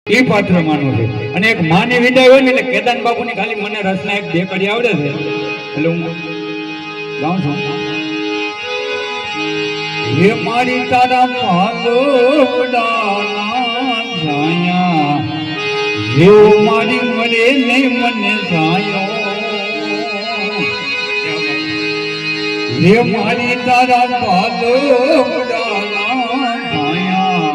એ પાત્ર માનું છે અને એક માની વિદાય હોય ને એટલે કેદાન બાપુની ખાલી મને રસના એક બે કડી આવડે છે એટલે હું ગાઉં છું. હે મારી તારા પાલોડાના સાયા જેવો મારી મરે નહીં મને સાયો હે મારી તારા પાલોડાના સાયા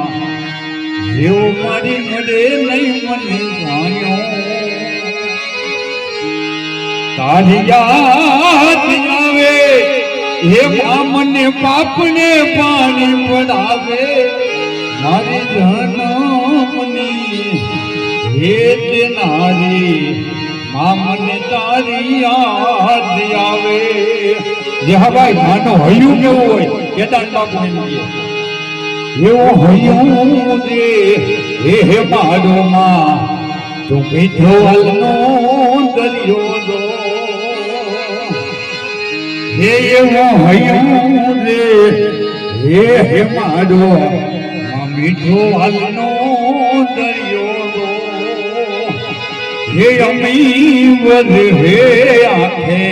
જેવો મારી મરે નહીં મને સાયો તારી યાદ આવે હે મને પાપને પાણી પડાવે મારી જનમની હે તે નારી મને તારી યાદ આવે. જે હા ભાઈ માનો હૈયું કેવું હોય કેદાર બાપુ એવું હૈયું રે હે મારો માં તું મીઠો વાલનો દરિયો દો હે એવો હૈયું રે હે મારો મીઠો વાલનો દરિયો દો હે અમી વધ હે આખે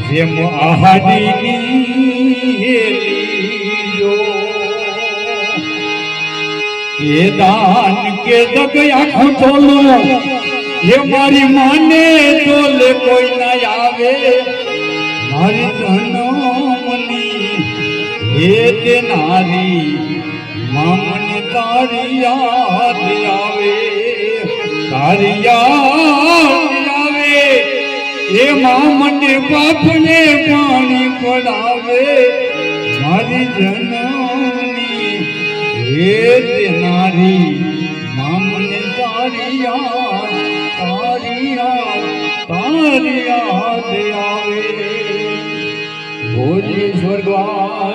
જેમ આહાડીની હેલીજો કે દાન કે જગ આખું ચોલો હે મારી માને ચોલે કોઈ ના આવે મારી જનમની હે તે નારી મને તારી યાદ આવે તારી યાદ આવે એ મને બાપને પાણી પડાવે મારી જનમની હે તે નારી મને તારી યાદ આવે બોલી સ્વર્ગવાસ.